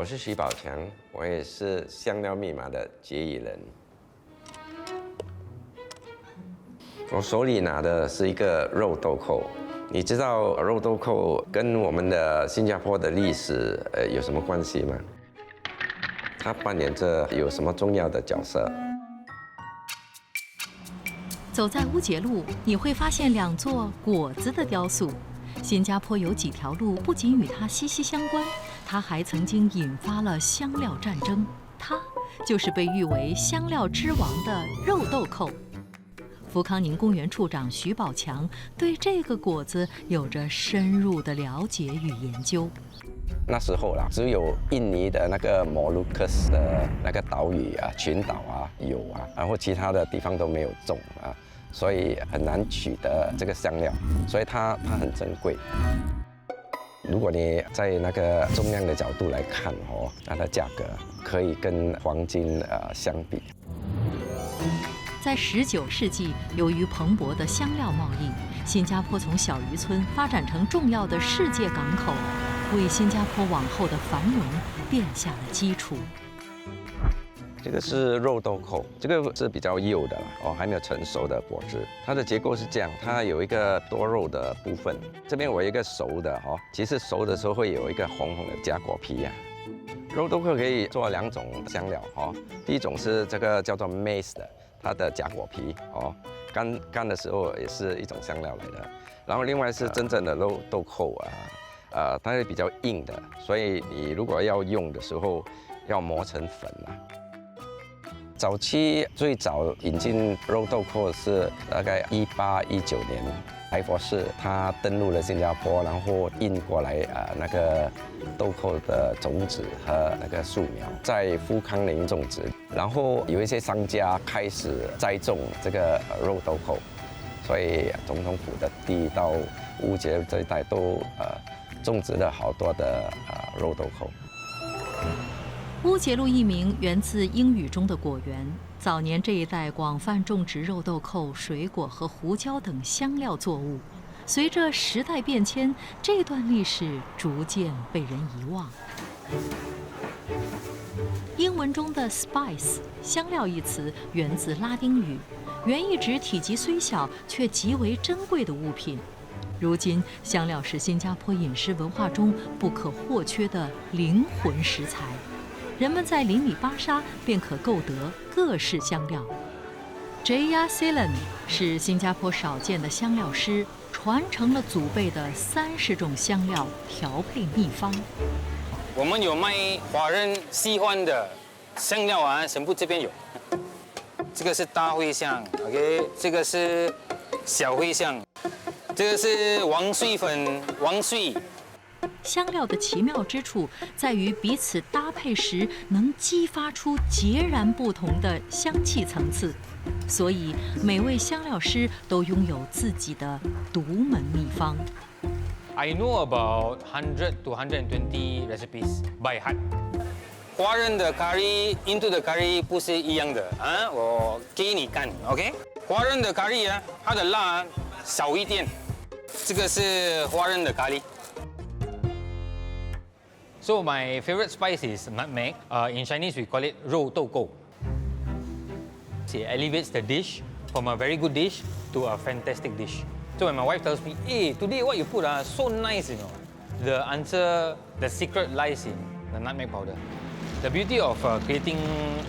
我是徐宝强，我也是香料密码的结语人。我手里拿的是一个肉豆蔻，你知道肉豆蔻跟我们的新加坡的历史有什么关系吗？它扮演着有什么重要的角色？走在乌节路，你会发现2座果子的雕塑。新加坡有几条路不仅与它息息相关，它还曾经引发了香料战争。它就是被誉为香料之王的肉豆蔻。福康宁公园处长徐宝强对这个果子有着深入的了解与研究。那时候啦，只有印尼的那个摩洛哥的那个岛屿啊、群岛啊有啊，然后其他的地方都没有种啊。所以很难取得这个香料，所以它很珍贵。如果你在那个重量的角度来看哦，它的价格可以跟黄金相比。在19世纪，由于蓬勃的香料贸易，新加坡从小渔村发展成重要的世界港口，为新加坡往后的繁荣奠下了基础。这个是肉豆蔻，这个是比较幼的了哦，还没有成熟的果子。它的结构是这样，它有一个多肉的部分，这边我有一个熟的哦，其实熟的时候会有一个红红的假果皮呀。肉豆蔻可以做2种香料哦，第一种是这个叫做 maize 的，它的假果皮哦，干的时候也是一种香料来的。然后另外是真正的肉豆蔻啊，它是比较硬的，所以你如果要用的时候要磨成粉啊。早期最早引进肉豆蔻是大概1819年，莱佛士他登陆了新加坡，然后运过来那个豆蔻的种子和那个树苗，在富康宁种植，然后有一些商家开始栽种这个肉豆蔻，所以总统府的地到乌节这一带都种植了好多的肉豆蔻。乌节路一名源自英语中的果园，早年这一带广泛种植肉豆蔻、水果和胡椒等香料作物。随着时代变迁，这段历史逐渐被人遗忘。英文中的 spice 香料一词源自拉丁语，原意指体积虽小却极为珍贵的物品。如今，香料是新加坡饮食文化中不可或缺的灵魂食材。人们在邻里巴沙便可购得各式香料。Jaya Silan 是新加坡少见的香料师，传承了祖辈的30种香料调配秘方。我们有卖华人喜欢的香料啊，全部这边有。这个是大茴香 ，OK， 这个是小茴香，这个是王碎粉，王碎。香料的奇妙之处在于彼此搭配时能激发出截然不同的香气层次，所以每位香料师都拥有自己的独门秘方。I know about 100 to 120 recipes by heart。华人的 curry into the curry 不是一样的啊，我给你看 ，OK？ 华人的 curry 啊，它的辣少一点，这个是华人的咖喱。So my favorite spice is nutmeg. In Chinese, we call it 肉豆蔻. It elevates the dish from a very good dish to a fantastic dish. So when my wife tells me, "Hey, today what you put so nice, you know," the answer, the secret lies in the nutmeg powder. The beauty of creating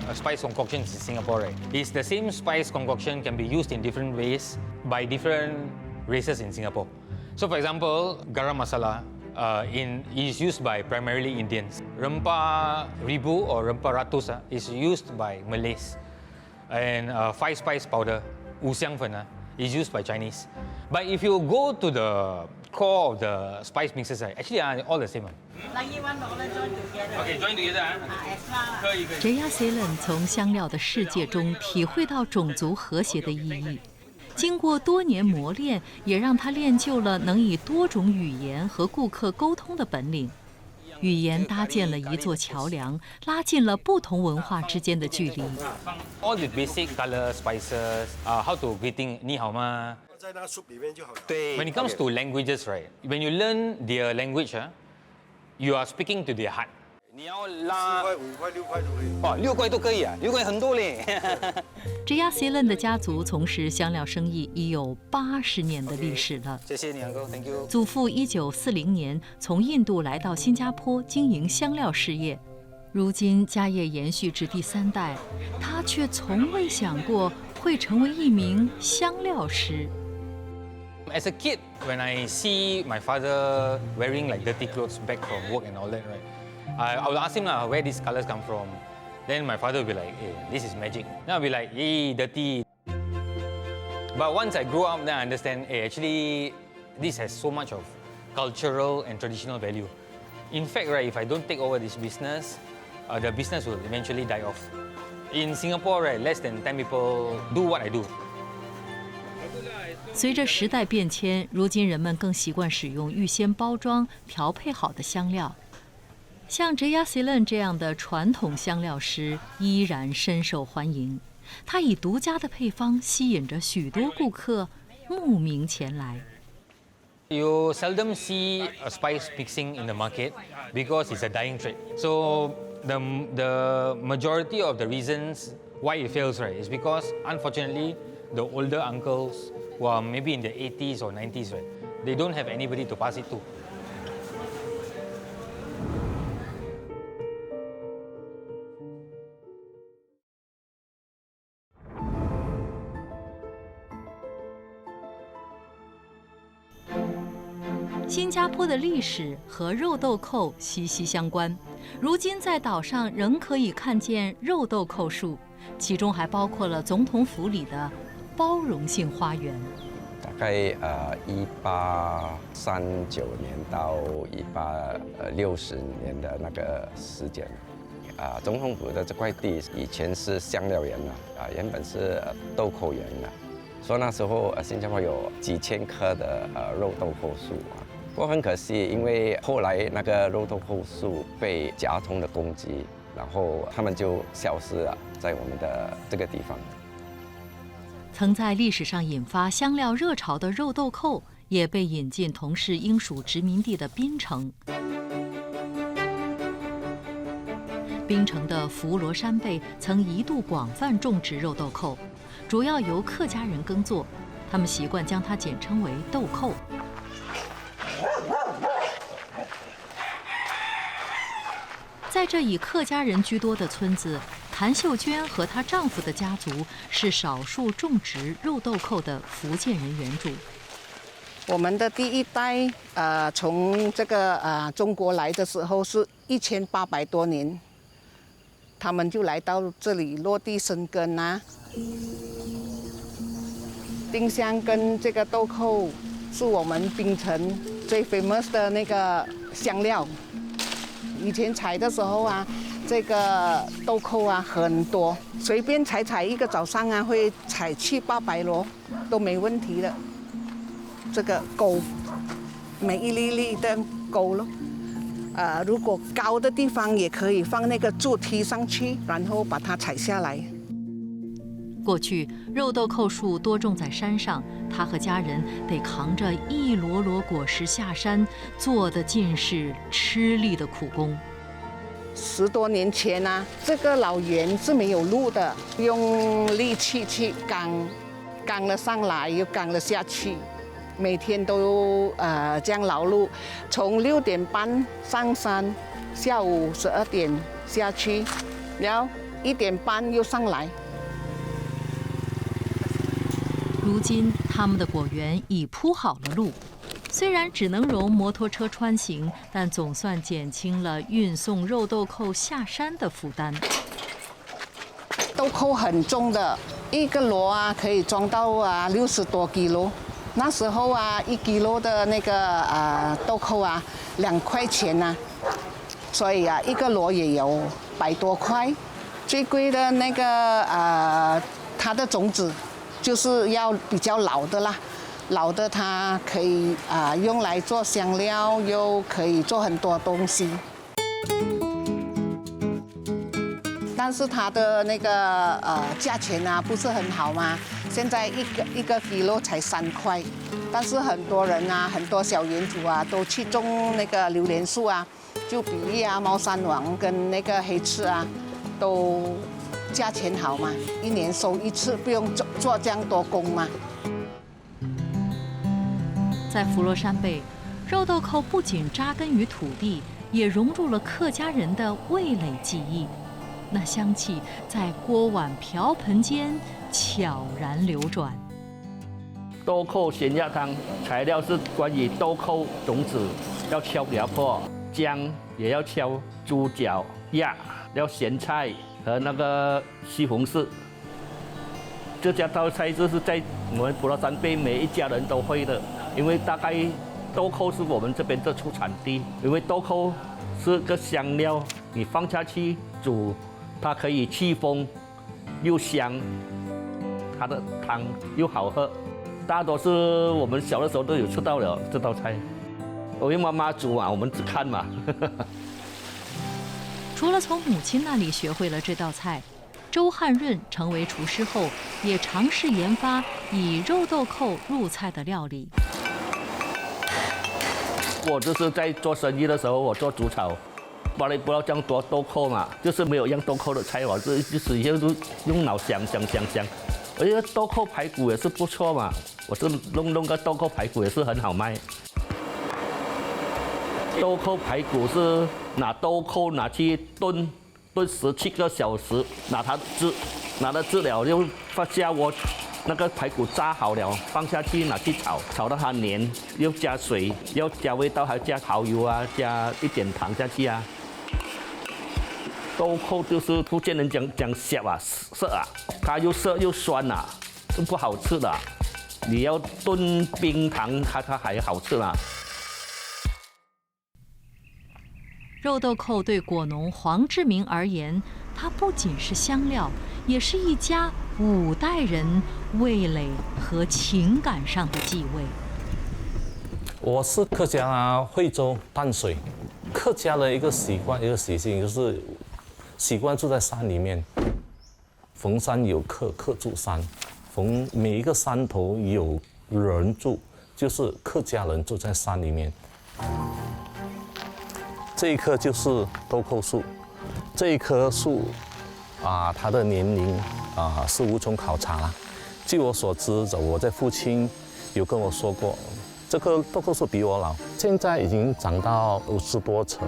a spice concoctions in Singapore, right, is the same spice concoction can be used in different ways by different races in Singapore. So for example, garam masala. Is used by primarily Indians. Rempah ribu or rempah ratus is used by Malays. And 5-spice powder, 五香粉 is used by Chinese. But if you go to the core of the spice mixes, actually all the same. Like you want all join together. Okay, join together. Extra. 可以。Jaya Silan 从香料的世界中体会到种族和谐的意义。经过多年磨练，也让他练就了能以多种语言和顾客沟通的本领。语言搭建了一座桥梁，拉近了不同文化之间的距离。All the basic color spices, how to greeting 你好吗？在那 soup 里面就好了。对。When it comes to languages, right? When you learn their language, you are speaking to their heart. 你要拉4块、5块、6块都可以。哦，6块都可以啊，6块很多嘞。Jaya Silen 的家族从事香料生意已有80年的历史了。谢谢你，Uncle，Thank you。祖父1940年从印度来到新加坡经营香料事业，如今家业延续至第3代，他却从未想过会成为一名香料师。As a kid, when I see my father wearing like dirty clothes back from work and all that, right, I will ask him lah where these colors come from. Then my father will be like, "Hey, this is magic." Then I'll be like, "Hey, dirty." But once I grew up, then I understand, hey, actually, this has so much of cultural and traditional value. In fact, right, if I don't take over this business, the business will eventually die off. In Singapore, right, less than 10 people do what I do. 随着时代变迁，如今人们更习惯使用预先包装、调配好的香料。像 Jaya Silen 这样的传统香料师依然深受欢迎。他以独家的配方吸引着许多顾客慕名前来。You seldom see a spice mixing in the market because it's a dying trade. So the majority of the reasons why it fails, right, is because unfortunately the older uncles who are maybe in their 80s or 90s, right, they don't have anybody to pass it to. 新加坡的历史和肉豆蔻息息相关。如今在岛上仍可以看见肉豆蔻树，其中还包括了总统府里的包容性花园。大概1839年到1860年的那个时间，总统府的这块地以前是香料园原本是豆蔻园所以那时候新加坡有几千棵的肉豆蔻树不过很可惜，因为后来那个肉豆蔻树被甲虫的攻击，然后它们就消失了在我们的这个地方。曾在历史上引发香料热潮的肉豆蔻，也被引进同是英属殖民地的槟城。槟城的福罗山贝曾一度广泛种植肉豆蔻，主要由客家人耕作，他们习惯将它简称为豆蔻。在这以客家人居多的村子，谭秀娟和她丈夫的家族是少数种植肉豆蔻的福建人原主。我们的第一代，从这个中国来的时候是1800多年，他们就来到这里落地生根丁香跟这个豆蔻是我们槟城最 famous 的那个香料。以前采的时候这个豆蔻很多，随便采一个早上会采700-800箩都没问题的。这个钩，每一粒粒的钩咯。如果高的地方也可以放那个柱梯上去，然后把它采下来。过去肉豆蔻树多种在山上，他和家人得扛着一箩箩果实下山，做的尽是吃力的苦工。10多年前这个老园是没有路的，用力气去扛了上来又扛了下去，每天都这样劳碌，从6点半上山，下午12点下去，然后1点半又上来。如今，他们的果园已铺好了路，虽然只能容摩托车穿行，但总算减轻了运送肉豆蔻下山的负担。豆蔻很重的，一个箩可以装到60多kg。那时候1 kg的那个豆蔻2块钱所以一个箩也有100多块。最贵的那个它的种子。就是要比较老的啦，老的它可以用来做香料，又可以做很多东西。但是它的那个价钱不是很好嘛，现在一个 kilo 才3块。但是很多人很多小园主都去种那个榴莲树就比例啊，猫山王跟那个黑刺啊，都价钱好嘛，一年收一次，不用做这样多工嘛。在佛罗山贝，肉豆蔻不仅扎根于土地，也融入了客家人的味蕾记忆。那香气在锅碗瓢盆间悄然流转。豆蔻咸鸭汤材料是关于豆蔻种子要敲给它破，姜也要敲，猪脚、鸭要咸菜和那个西红柿。这家道菜就是在我们佛罗山贝每一家人都会的，因为大概豆蔻是我们这边的出产地，因为豆蔻是个香料，你放下去煮，它可以祛风，又香，它的汤又好喝。大多是我们小的时候都有吃到了这道菜，因为妈妈煮嘛，我们只看嘛。除了从母亲那里学会了这道菜，周汉润成为厨师后，也尝试研发以肉豆蔻入菜的料理。我就是在做生意的时候，我做煮炒，包里不要这样多豆蔻嘛，就是没有用豆蔻的菜，我就是用脑想。而且豆蔻排骨也是不错嘛，我是弄个豆蔻排骨也是很好卖。豆蔻排骨是拿豆蔻拿去炖17个小时，拿了汁了又放下锅，那个排骨炸好了放下去拿去炒，炒到它黏，又加水，要加味道，还加蚝油啊，加一点糖下去啊。豆蔻就是福建人讲涩啊，涩啊，它又涩又酸啊，都不好吃的。你要炖冰糖，它还好吃啦。肉豆蔻对果农黄志明而言，它不仅是香料，也是一家5代人味蕾和情感上的继位。我是客家惠州淡水，客家的一个习惯、一个习性就是习惯住在山里面。逢山有客，客住山；逢每一个山头有人住，就是客家人住在山里面。这一棵就是豆蔻树，这一棵树它的年龄是无从考察了。据我所知，我在父亲有跟我说过，这棵豆蔻树比我老，现在已经长到50多尺，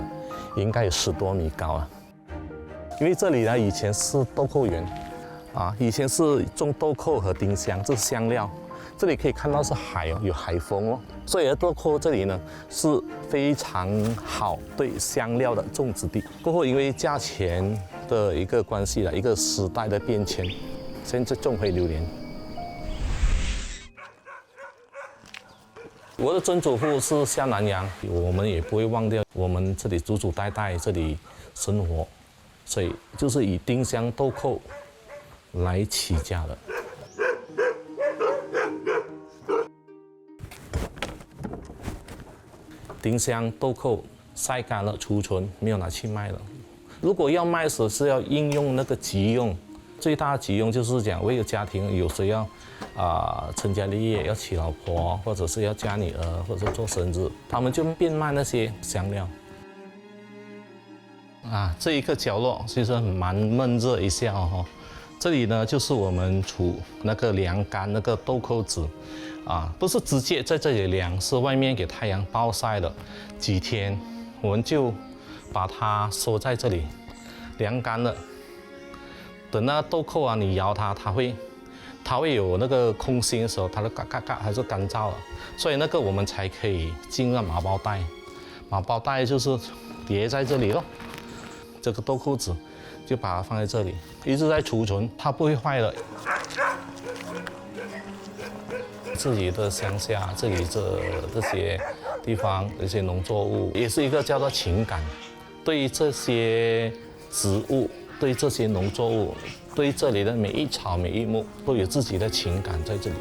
应该有10多米高了。因为这里呢以前是豆蔻园，以前是种豆蔻和丁香，这是香料。这里可以看到是海哦，有海风哦，所以豆蔻这里呢是非常好对香料的种植地。过后因为价钱的一个关系一个时代的变迁，现在种回榴莲。我的曾祖父是下南洋，我们也不会忘掉我们这里祖祖代代这里生活，所以就是以丁香豆蔻来起家的。丁香豆蔻晒干了储存，没有拿去卖了。如果要卖时是要应用那个急用，最大的急用就是讲为了家庭有谁要成家立业，要娶老婆，或者是要嫁女儿，或者做生日，他们就变卖那些香料。这一个角落其实蛮闷热一下哦。这里呢就是我们储那个晾干那个豆蔻籽。不是直接在这里晾，是外面给太阳暴晒了几天，我们就把它收在这里，晾干了。等那豆蔻你摇它，它会有那个空心的时候，它就嘎嘎嘎还是干燥了，所以那个我们才可以进入麻包袋。麻包袋就是叠在这里咯，这个豆蔻籽就把它放在这里，一直在储存，它不会坏的。自己的乡下，这里这些地方，这些农作物，也是一个叫做情感。对于这些植物，对这些农作物，对这里的每一草每一木，都有自己的情感在这里。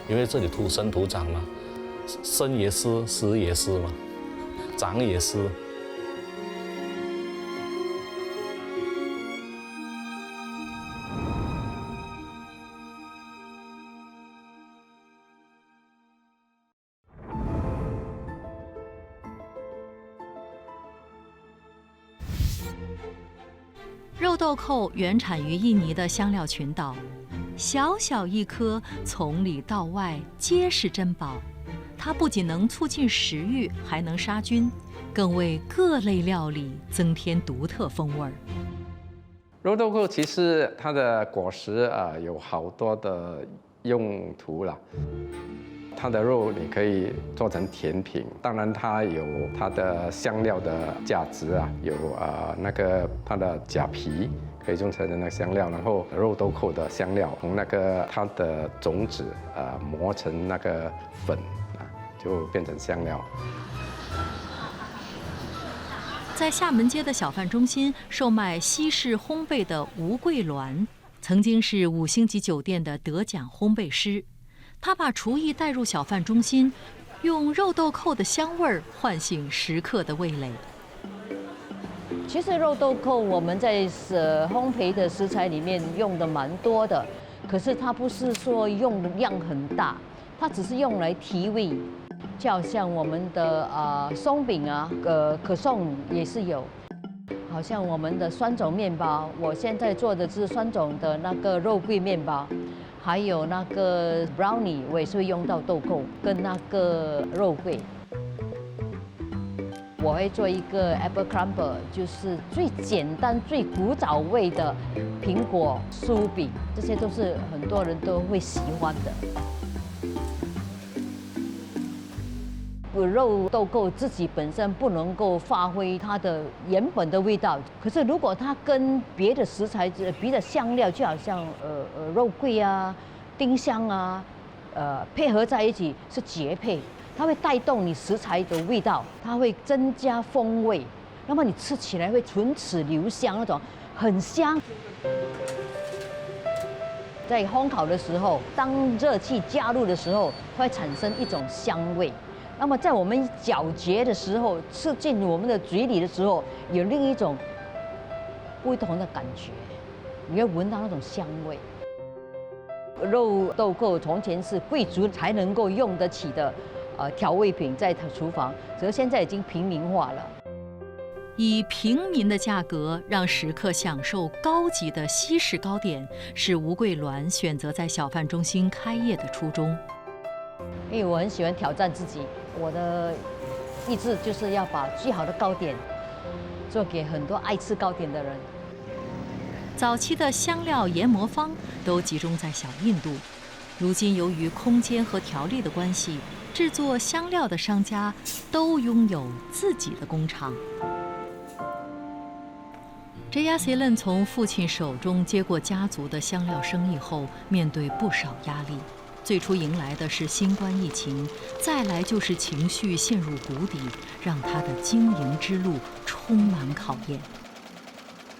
因为这里土生土长嘛，生也是，死也是嘛，长也是。豆蔻原产于印尼的香料群岛，小小一颗，从里到外皆是珍宝。它不仅能促进食欲，还能杀菌，更为各类料理增添独特风味儿。肉豆蔻其实它的果实有好多的用途啦。它的肉你可以做成甜品，当然它有它的香料的价值啊，有那个它的假皮可以用成那个香料，然后肉豆蔻的香料从那个它的种子磨成那个粉就变成香料。在厦门街的小贩中心售卖西式烘焙的吴桂鸾，曾经是5星级酒店的得奖烘焙师。他把厨艺带入小贩中心，用肉豆蔻的香味儿唤醒食客的味蕾。其实肉豆蔻我们在烘焙的食材里面用的蛮多的，可是它不是说用的量很大，它只是用来提味。就好像我们的松饼可颂也是有，好像我们的酸种面包，我现在做的是酸种的那个肉桂面包。还有那个 brownie， 我也是会用到豆蔻跟那个肉桂。我会做一个 apple crumble， 就是最简单、最古早味的苹果酥饼，这些都是很多人都会喜欢的。肉豆蔻自己本身不能够发挥它的原本的味道，可是如果它跟别的食材、别的香料，就好像肉桂啊、丁香啊，配合在一起是绝配。它会带动你食材的味道，它会增加风味，那么你吃起来会唇齿留香，那种很香。在烘烤的时候，当热气加入的时候，它会产生一种香味。那么在我们咀嚼的时候，吃进我们的嘴里的时候，有另一种不同的感觉，你会闻到那种香味。肉豆蔻从前是贵族才能够用得起的调味品，在厨房，只是现在已经平民化了。以平民的价格让食客享受高级的西式糕点，是吴桂鸾选择在小贩中心开业的初衷。因为我很喜欢挑战自己，我的意志就是要把最好的糕点做给很多爱吃糕点的人。早期的香料研磨坊都集中在小印度，如今由于空间和条例的关系，制作香料的商家都拥有自己的工厂。J.R. Ceylon 从父亲手中接过家族的香料生意后，面对不少压力。最初迎来的是新冠疫情，再来就是情绪陷入谷底，让他的经营之路充满考验。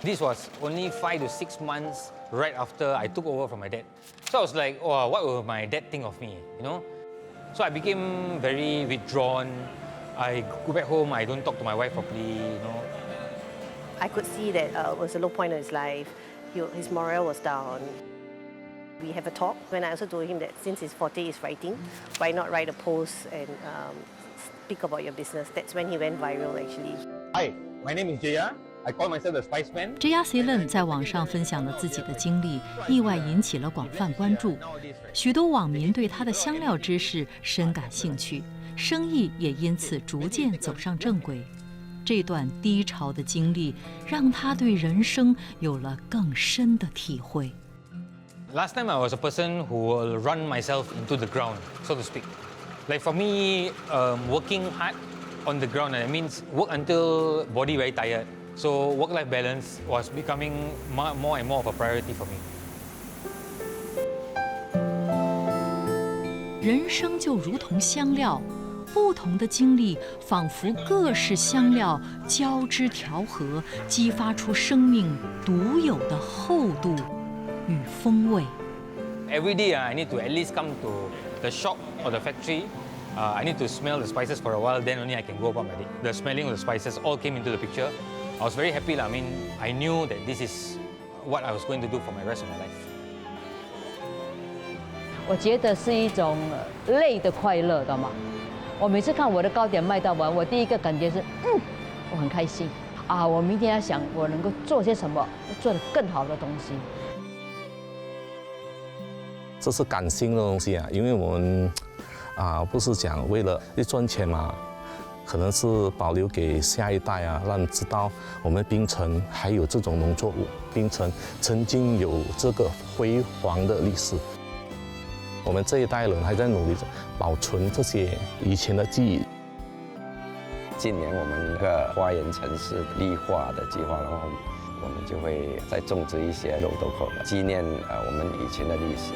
This was only 5 to 6 months right after I took over from my dad. So I was like, oh, what will my dad think of me, you know? So I became very withdrawn. I go back home, I don't talk to my wife properly, you know. I could see that it was a low point in his life. His morale was down. We have a talk when I also told him that since his forte is writing, why not write a post and speak about your business? That's when he went viral actually. Hi, my name is Jaya. I call myself the Spice Man. J.R. Ceylon 在网上分享了自己的经历，意外引起了广泛关注。许多网民对他的香料知识深感兴趣，生意也因此逐渐走上正轨。这段低潮的经历让他对人生有了更深的体会。Last time I was a person who will run myself into the ground, so to speak. Like for me, working hard on the ground, that means work until body very tired. So work-life balance was becoming more and more of a priority for me. 人生就如同香料，不同的经历仿佛各式香料交织调和，激发出生命独有的厚度与风味。 Every day I need to at least come to the shop or the factory. I need to smell the spices for a while, then only I can go about my day. The smelling of the spices all came into the picture. I was very happy. I mean, I knew that this is what I was going to do for my rest of my life. 我觉得是一种累的快乐，懂吗？我每次看我的糕点卖到完，我第一个感觉是，我很开心。啊，我明天要想我能够做些什么，做得更好的东西。这是感性的东西啊，因为我们不是讲为了赚钱嘛，可能是保留给下一代啊，让知道我们槟城还有这种农作物，槟城曾经有这个辉煌的历史。我们这一代人还在努力着保存这些以前的记忆。今年我们一个花园城市绿化的计划，然后我们就会再种植一些肉豆蔻，纪念我们以前的历史。